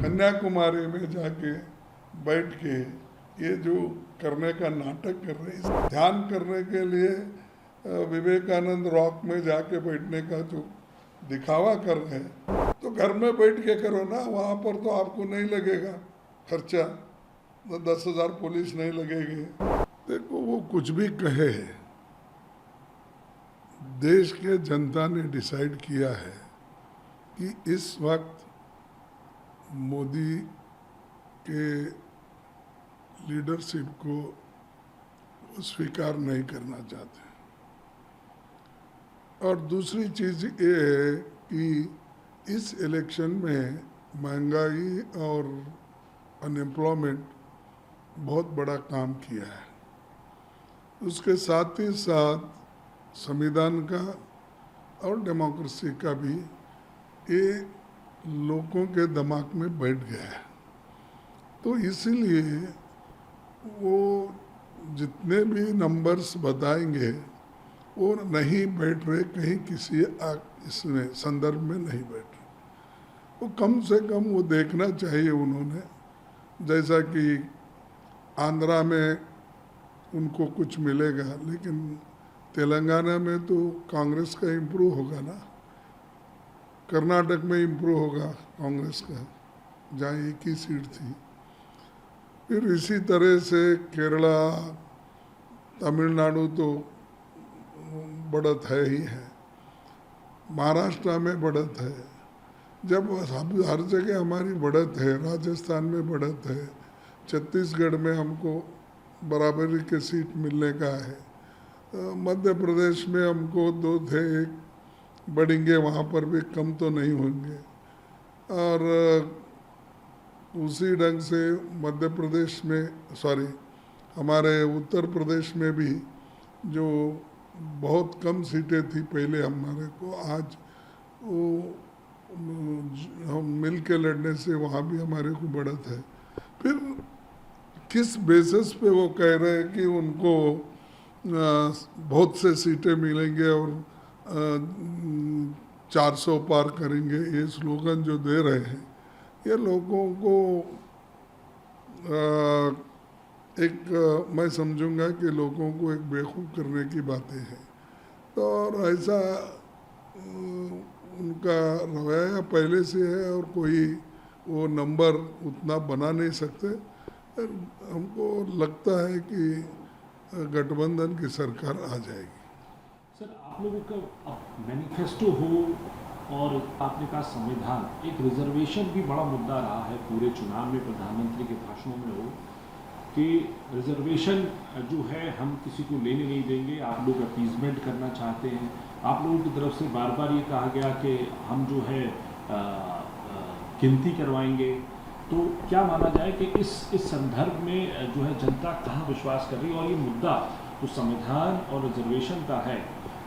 कन्याकुमारी में जाके बैठ के ये जो करने का नाटक कर रहे हैं, ध्यान करने के लिए विवेकानंद रॉक में जाके बैठने का जो दिखावा कर रहे हैं, तो घर में बैठ के करो ना। वहाँ पर तो आपको नहीं लगेगा खर्चा, 10,000 पुलिस नहीं लगेगी। देखो, वो कुछ भी कहे, देश के जनता ने डिसाइड किया है कि इस वक्त मोदी के लीडरशिप को स्वीकार नहीं करना चाहते। और दूसरी चीज़ ये है कि इस इलेक्शन में महंगाई और अनएम्प्लॉयमेंट बहुत बड़ा काम किया है। उसके साथ ही साथ संविधान का और डेमोक्रेसी का भी ये लोगों के दिमाग में बैठ गया है। तो इसीलिए वो जितने भी नंबर्स बताएंगे वो नहीं बैठ रहे, कहीं किसी इसमें संदर्भ में नहीं बैठ रहे। वो कम से कम वो देखना चाहिए उन्होंने, जैसा कि आंध्रा में उनको कुछ मिलेगा, लेकिन तेलंगाना में तो कांग्रेस का इम्प्रूव होगा ना, कर्नाटक में इम्प्रूव होगा कांग्रेस का, जहाँ एक ही सीट थी। फिर इसी तरह से केरला, तमिलनाडु तो बढ़त है ही है, महाराष्ट्र में बढ़त है। जब हर जगह हमारी बढ़त है, राजस्थान में बढ़त है, छत्तीसगढ़ में हमको बराबरी के सीट मिलने का है, मध्य प्रदेश में हमको 2 थे, 1 बढ़ेंगे, वहाँ पर भी कम तो नहीं होंगे। और उसी ढंग से मध्य प्रदेश में, हमारे उत्तर प्रदेश में भी जो बहुत कम सीटें थी पहले हमारे को, आज वो हम मिल के लड़ने से वहाँ भी हमारे को बढ़त है। फिर किस बेसिस पे वो कह रहे हैं कि उनको बहुत से सीटें मिलेंगे और 400 पार करेंगे, ये स्लोगन जो दे रहे हैं, ये लोगों को मैं समझूंगा कि लोगों को एक बेवकूफ़ करने की बातें हैं। तो और ऐसा उनका रवैया पहले से है, और कोई वो नंबर उतना बना नहीं सकते। हमको लगता है कि गठबंधन की सरकार आ जाएगी। सर, आप लोगों का मैनिफेस्टो हो और आपने कहा संविधान, एक रिजर्वेशन भी बड़ा मुद्दा रहा है पूरे चुनाव में, प्रधानमंत्री के भाषणों में हो कि रिजर्वेशन जो है हम किसी को लेने नहीं देंगे, आप लोग अपीजमेंट करना चाहते हैं। आप लोगों की तरफ से बार बार ये कहा गया कि हम जो है गिनती करवाएंगे। तो क्या माना जाए कि इस संदर्भ में जो है जनता कहाँ विश्वास कर रही है, और ये मुद्दा जो संविधान और रिजर्वेशन का है,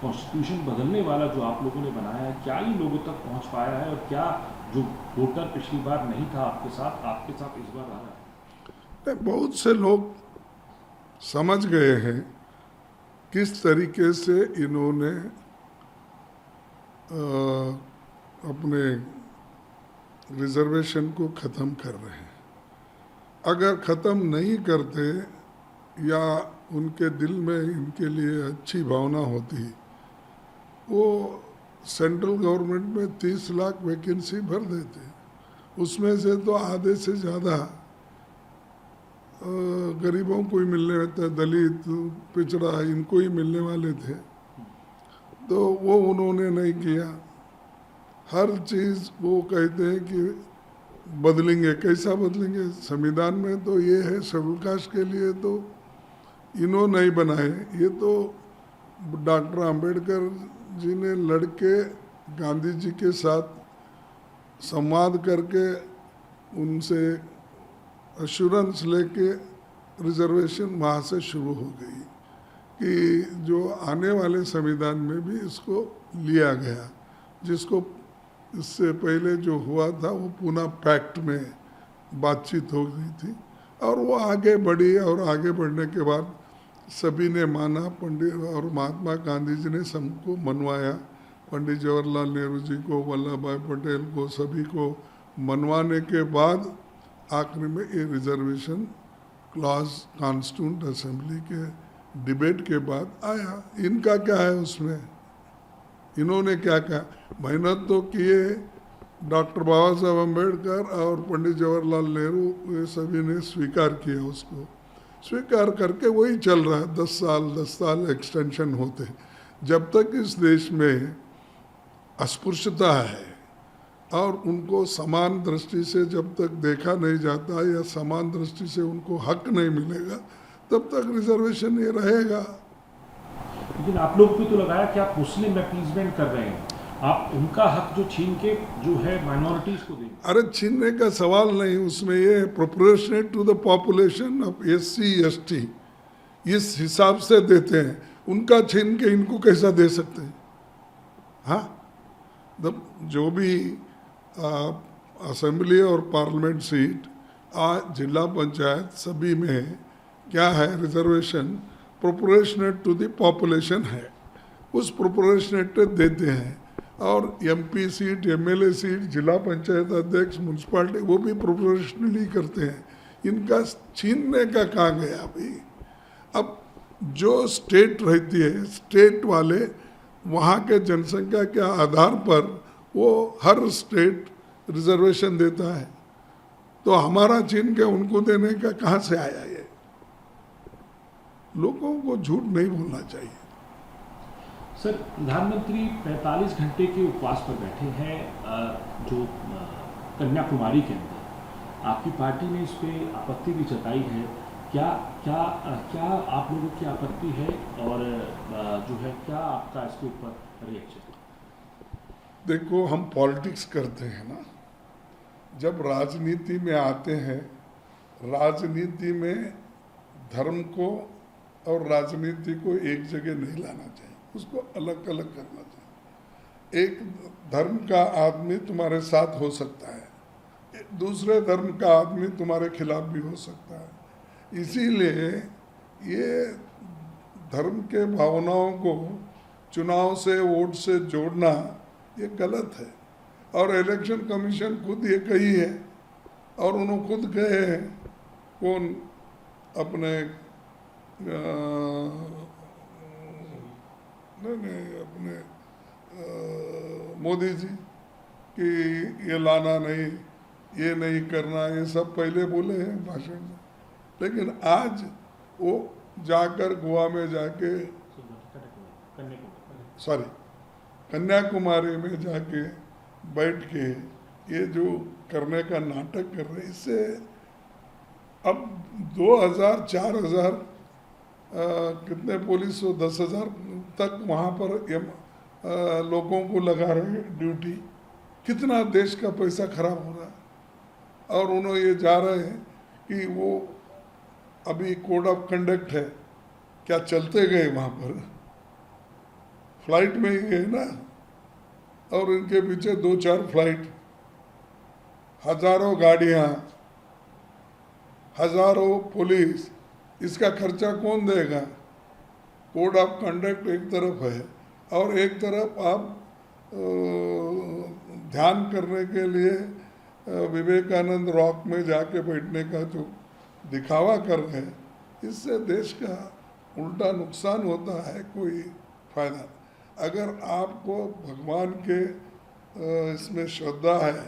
कॉन्स्टिट्यूशन बदलने वाला जो आप लोगों ने बनाया है, क्या ये लोगों तक पहुँच पाया है, और क्या जो वोटर पिछली बार नहीं था आपके साथ इस बार आ रहा है? बहुत से लोग समझ गए हैं किस तरीके से इन्होंने अपने रिजर्वेशन को ख़त्म कर रहे हैं। अगर ख़त्म नहीं करते या उनके दिल में इनके लिए अच्छी भावना होती, वो सेंट्रल गवर्नमेंट में 30 लाख वैकेंसी भर देते। उसमें से तो आधे से ज़्यादा गरीबों को ही मिलने थे, दलित, पिछड़ा, इनको ही मिलने वाले थे। तो वो उन्होंने नहीं किया। हर चीज़ वो कहते हैं कि बदलेंगे। कैसा बदलेंगे? संविधान में तो ये है, शेड्यूल कास्ट के लिए तो इन्होंने नहीं बनाए, ये तो डॉक्टर अंबेडकर जी ने लड़के गांधी जी के साथ संवाद करके उनसे एश्योरेंस लेके रिजर्वेशन वहाँ से शुरू हो गई कि जो आने वाले संविधान में भी इसको लिया गया। जिसको इससे पहले जो हुआ था वो पूना पैक्ट में बातचीत हो गई थी, और वो आगे बढ़ी, और आगे बढ़ने के बाद सभी ने माना। पंडित और महात्मा गांधी जी ने सबको मनवाया, पंडित जवाहरलाल नेहरू जी को, वल्लभ भाई पटेल को, सभी को मनवाने के बाद आखिर में ये रिजर्वेशन क्लॉज कॉन्स्टिट्यूंट असेंबली के डिबेट के बाद आया। इनका क्या है उसमें, इन्होंने क्या कहा, मेहनत तो किए डॉक्टर बाबा साहब अम्बेडकर और पंडित जवाहरलाल नेहरू, ये सभी ने स्वीकार किया, उसको स्वीकार करके वही चल रहा है। 10 साल एक्सटेंशन होते। जब तक इस देश में अस्पृश्यता है और उनको समान दृष्टि से जब तक देखा नहीं जाता या समान दृष्टि से उनको हक नहीं मिलेगा, तब तक रिजर्वेशन ये रहेगा। लेकिन आप लोग भी तो लगाया कि आप मुस्लिम अपीजमेंट कर रहे हैं, आप उनका हक जो छीन के जो है माइनॉरिटीज को देंगे। अरे छीनने का सवाल नहीं, उसमें ये proportionate to the population of SC ST इस हिसाब से देते हैं, उनका छीन के इनको कैसा दे सकते हैं? हाँ, जो भी असेंबली और पार्लियामेंट सीट आज जिला पंचायत सभी में क्या है, reservation proportionate to the population है, उस प्रोपोर्शनेट देते हैं। और MP सीट, MLA सीट, जिला पंचायत अध्यक्ष, म्यूनसिपालिटी, वो भी प्रोपोर्शनली करते हैं। इनका छीनने का कहाँ गया अभी? अब जो स्टेट रहती है, स्टेट वाले वहाँ के जनसंख्या के आधार पर वो हर स्टेट रिजर्वेशन देता है, तो हमारा छीन के उनको देने का कहाँ से आया? ये लोगों को झूठ नहीं बोलना चाहिए। सर, प्रधानमंत्री 45 घंटे के उपवास पर बैठे हैं जो कन्याकुमारी के अंदर, आपकी पार्टी ने इस पर आपत्ति भी जताई है। क्या क्या क्या आप लोगों की आपत्ति है और जो है क्या आपका इसके ऊपर रिएक्शन? देखो, हम पॉलिटिक्स करते हैं ना, जब राजनीति में आते हैं, राजनीति में धर्म को और राजनीति को एक जगह नहीं लाना चाहिए, उसको अलग अलग करना चाहिए। एक धर्म का आदमी तुम्हारे साथ हो सकता है, दूसरे धर्म का आदमी तुम्हारे खिलाफ भी हो सकता है। इसीलिए ये धर्म के भावनाओं को चुनाव से, वोट से जोड़ना ये गलत है। और इलेक्शन कमीशन खुद ये कही है, और उन्होंने खुद कहे हैं, कौन अपने अपने मोदी जी कि ये लाना नहीं, ये नहीं करना, ये सब पहले बोले हैं भाषण में। लेकिन आज वो जाकर गोवा में जाके कन्याकुमारी में जाके बैठ के ये जो करने का नाटक कर रहे, इससे अब 2000 4000 कितने पुलिस हो, 10,000 तक वहाँ पर लोगों को लगा रहे ड्यूटी। कितना देश का पैसा खराब हो रहा है। और उन्होंने ये जा रहे हैं कि वो अभी कोड ऑफ कंडक्ट है, क्या चलते गए वहाँ पर, फ्लाइट में ही गए ना, और इनके पीछे 2-4 फ्लाइट, हजारों गाड़ियाँ, हजारों पुलिस, इसका खर्चा कौन देगा? कोड ऑफ कंडक्ट एक तरफ है और एक तरफ आप ध्यान करने के लिए विवेकानंद रॉक में जाके बैठने का जो दिखावा कर रहे हैं, इससे देश का उल्टा नुकसान होता है, कोई फायदा। अगर आपको भगवान के इसमें श्रद्धा है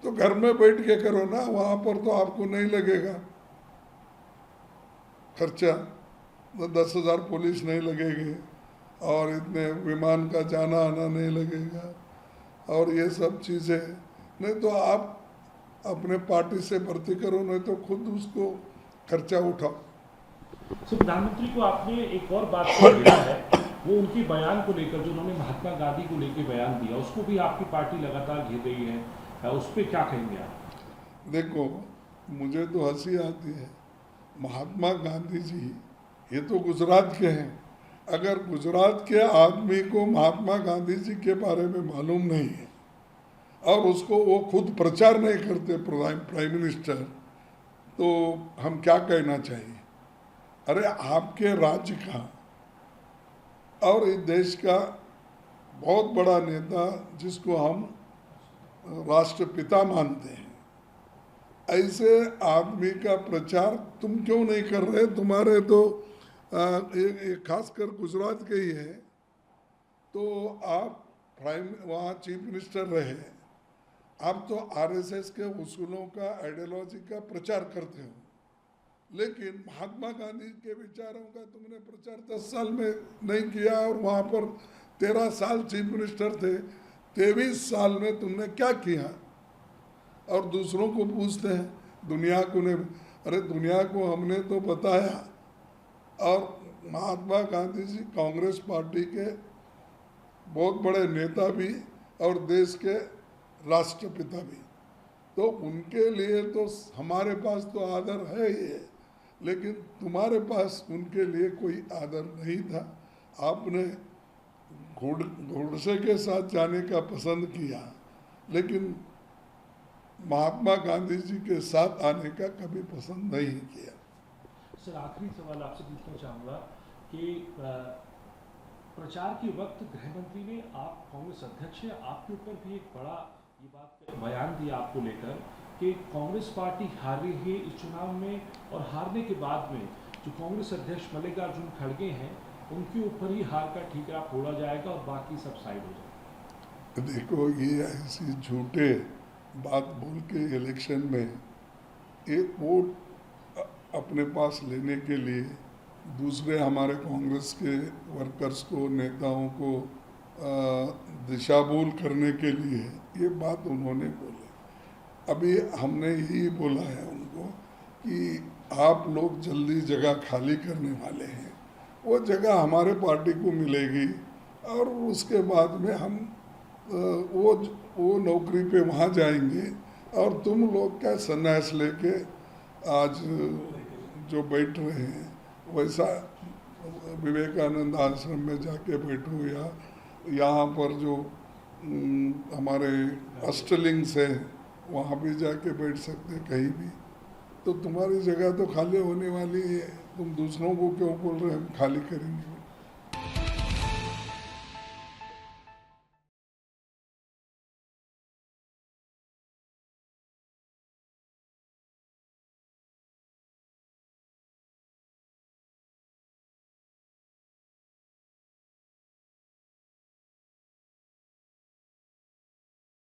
तो घर में बैठ के करो ना, वहाँ पर तो आपको नहीं लगेगा खर्चा, 10,000 पुलिस नहीं लगेगी और इतने विमान का जाना आना नहीं लगेगा और ये सब चीज़ें। नहीं तो आप अपने पार्टी से भर्ती करो, नहीं तो खुद उसको खर्चा उठाओ। तो प्रधानमंत्री को आपने एक और बात किया है, वो उनकी बयान को लेकर जो उन्होंने महात्मा गांधी को लेकर बयान दिया, उसको भी आपकी पार्टी लगातार घेर रही है, उस पर क्या कहेंगे आप? देखो, मुझे तो हंसी आती है। महात्मा गांधी जी ये तो गुजरात के हैं। अगर गुजरात के आदमी को महात्मा गांधी जी के बारे में मालूम नहीं है और उसको वो खुद प्रचार नहीं करते प्राइम मिनिस्टर, तो हम क्या कहना चाहिए? अरे आपके राज्य का और इस देश का बहुत बड़ा नेता जिसको हम राष्ट्रपिता मानते हैं, ऐसे आदमी का प्रचार तुम क्यों नहीं कर रहे? तुम्हारे तो एक खासकर गुजरात के ही है, तो आप वहाँ चीफ मिनिस्टर रहे, आप तो आरएसएस के उसूलों का, आइडियोलॉजी का प्रचार करते हो, लेकिन महात्मा गांधी के विचारों का तुमने प्रचार 10 साल में नहीं किया। और वहाँ पर 13 साल चीफ मिनिस्टर थे, 23 साल में तुमने क्या किया? और दूसरों को पूछते हैं, दुनिया को ने, अरे दुनिया को हमने तो बताया। और महात्मा गांधी जी कांग्रेस पार्टी के बहुत बड़े नेता भी और देश के राष्ट्रपिता भी, तो उनके लिए तो हमारे पास तो आदर है ही है, लेकिन तुम्हारे पास उनके लिए कोई आदर नहीं था। आपने गोडसे के साथ जाने का पसंद किया, लेकिन महात्मा गांधी जी के साथ आने का कभी पसंद नहीं किया। सर, आखिरी सवाल आपसे पूछना चाहूँगा कि प्रचार के वक्त गृह मंत्री ने, आप कांग्रेस अध्यक्ष हैं, आपके ऊपर भी एक बड़ा ये बात बयान दिया आपको लेकर कि कांग्रेस पार्टी हार रही है इस चुनाव में, और हारने के बाद में जो कांग्रेस अध्यक्ष मल्लिकार्जुन खड़गे हैं उनके ऊपर ही हार का ठीकरा फोड़ा जाएगा और बाकी सब साइड हो जाएगा। देखो, ये ऐसी झूठे बात बोल के इलेक्शन में एक वोट अपने पास लेने के लिए दूसरे हमारे कांग्रेस के वर्कर्स को, नेताओं को दिशाभूल करने के लिए ये बात उन्होंने बोली। अभी हमने यही बोला है उनको कि आप लोग जल्दी जगह खाली करने वाले हैं, वो जगह हमारे पार्टी को मिलेगी और उसके बाद में हम वो नौकरी पे वहाँ जाएंगे, और तुम लोग क्या संन्यास लेके आज जो बैठ रहे हैं वैसा विवेकानंद आश्रम में जाके बैठो, या यहाँ पर जो हमारे अष्टलिंग्स हैं वहाँ भी जाके बैठ सकते कहीं भी। तो तुम्हारी जगह तो खाली होने वाली है, तुम दूसरों को क्यों बोल रहे हैं हम खाली करेंगे?